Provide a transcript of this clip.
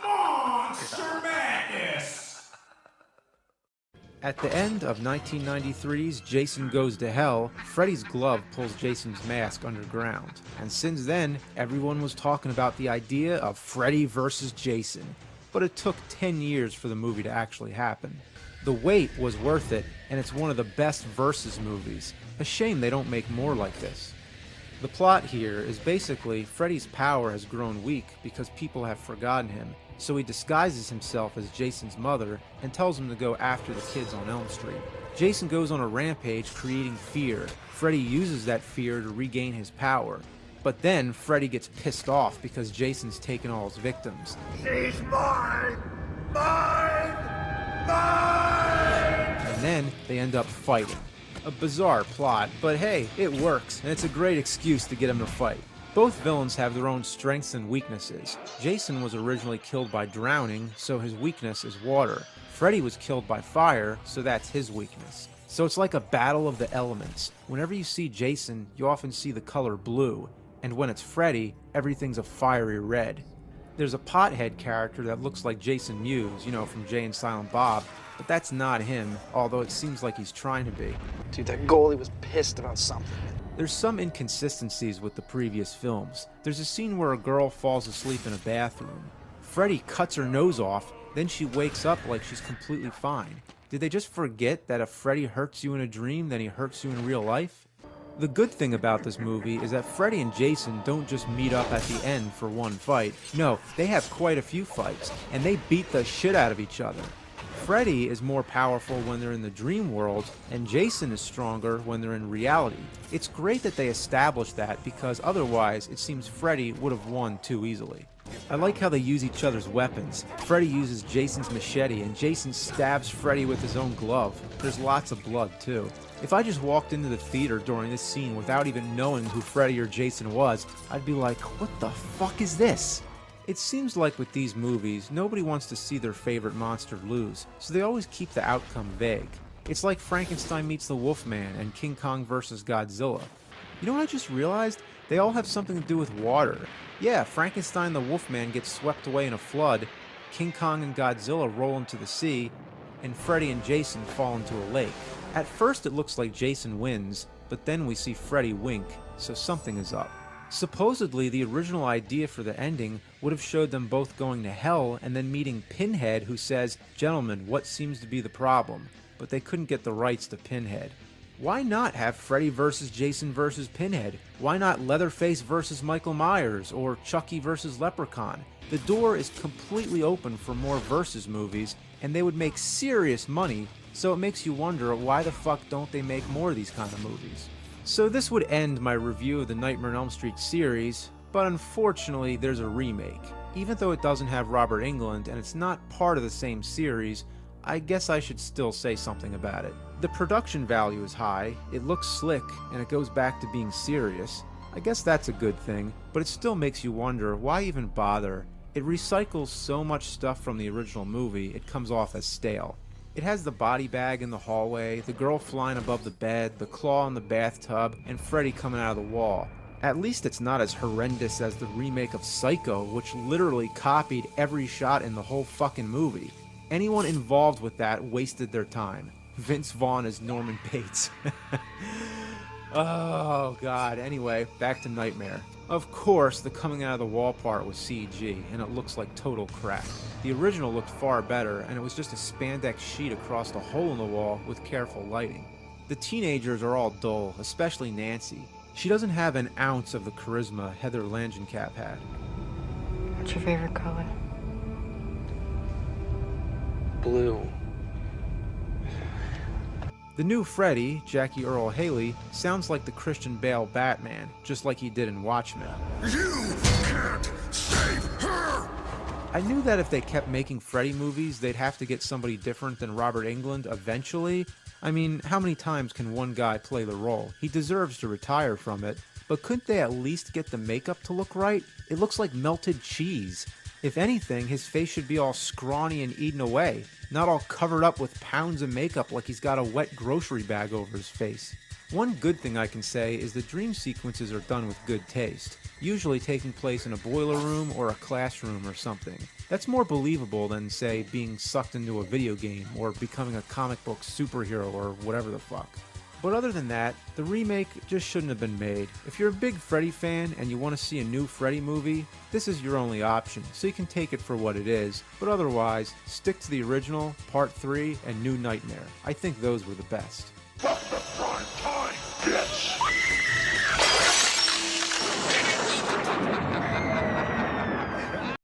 Monster Madness! At the end of 1993's Jason Goes to Hell, Freddy's glove pulls Jason's mask underground. And since then, everyone was talking about the idea of Freddy versus Jason. But it took 10 years for the movie to actually happen. The wait was worth it, and it's one of the best versus movies. A shame they don't make more like this. The plot here is basically Freddy's power has grown weak because people have forgotten him, so he disguises himself as Jason's mother and tells him to go after the kids on Elm Street. Jason goes on a rampage creating fear. Freddy uses that fear to regain his power. But then Freddy gets pissed off because Jason's taken all his victims. She's mine! Mine! Mine! And then they end up fighting. A bizarre plot, but hey, it works, and it's a great excuse to get him to fight. Both villains have their own strengths and weaknesses. Jason was originally killed by drowning, so his weakness is water. Freddy was killed by fire, so that's his weakness. So it's like a battle of the elements. Whenever you see Jason, you often see the color blue, and when it's Freddy, everything's a fiery red. There's a pothead character that looks like Jason Mewes, you know, from Jay and Silent Bob, but that's not him, although it seems like he's trying to be. Dude, that goalie was pissed about something. There's some inconsistencies with the previous films. There's a scene where a girl falls asleep in a bathroom. Freddy cuts her nose off, then she wakes up like she's completely fine. Did they just forget that if Freddy hurts you in a dream, then he hurts you in real life? The good thing about this movie is that Freddy and Jason don't just meet up at the end for one fight. No, they have quite a few fights, and they beat the shit out of each other. Freddy is more powerful when they're in the dream world, and Jason is stronger when they're in reality. It's great that they established that because otherwise it seems Freddy would have won too easily. I like how they use each other's weapons. Freddy uses Jason's machete and Jason stabs Freddy with his own glove. There's lots of blood too. If I just walked into the theater during this scene without even knowing who Freddy or Jason was, I'd be like, what the fuck is this? It seems like with these movies, nobody wants to see their favorite monster lose, so they always keep the outcome vague. It's like Frankenstein meets the Wolfman and King Kong vs. Godzilla. You know what I just realized? They all have something to do with water. Yeah, Frankenstein the Wolfman gets swept away in a flood, King Kong and Godzilla roll into the sea, and Freddy and Jason fall into a lake. At first it looks like Jason wins, but then we see Freddy wink, so something is up. Supposedly, the original idea for the ending would have showed them both going to hell and then meeting Pinhead, who says, "Gentlemen, what seems to be the problem?" But they couldn't get the rights to Pinhead. Why not have Freddy versus Jason versus Pinhead? Why not Leatherface versus Michael Myers or Chucky versus Leprechaun? The door is completely open for more versus movies, and they would make serious money, so it makes you wonder why the fuck don't they make more of these kind of movies? So this would end my review of the Nightmare on Elm Street series, but unfortunately there's a remake. Even though it doesn't have Robert Englund and it's not part of the same series, I guess I should still say something about it. The production value is high, it looks slick, and it goes back to being serious. I guess that's a good thing, but it still makes you wonder why even bother. It recycles so much stuff from the original movie, it comes off as stale. It has the body bag in the hallway, the girl flying above the bed, the claw in the bathtub, and Freddy coming out of the wall. At least it's not as horrendous as the remake of Psycho, which literally copied every shot in the whole fucking movie. Anyone involved with that wasted their time. Vince Vaughn as Norman Bates. Oh god, anyway, back to Nightmare. Of course, the coming out of the wall part was CG, and it looks like total crap. The original looked far better, and it was just a spandex sheet across the hole in the wall with careful lighting. The teenagers are all dull, especially Nancy. She doesn't have an ounce of the charisma Heather Langenkamp had. What's your favorite color? Blue. The new Freddy, Jackie Earle Haley, sounds like the Christian Bale Batman, just like he did in Watchmen. You can't save her! I knew that if they kept making Freddy movies, they'd have to get somebody different than Robert Englund eventually. I mean, how many times can one guy play the role? He deserves to retire from it, but couldn't they at least get the makeup to look right? It looks like melted cheese. If anything, his face should be all scrawny and eaten away, not all covered up with pounds of makeup like he's got a wet grocery bag over his face. One good thing I can say is the dream sequences are done with good taste. usually taking place in a boiler room or a classroom or something. That's more believable than, say, being sucked into a video game or becoming a comic book superhero or whatever the fuck. But other than that, the remake just shouldn't have been made. If you're a big Freddy fan and you want to see a new Freddy movie, this is your only option, so you can take it for what it is, but otherwise, stick to the original, Part 3, and New Nightmare. I think those were the best.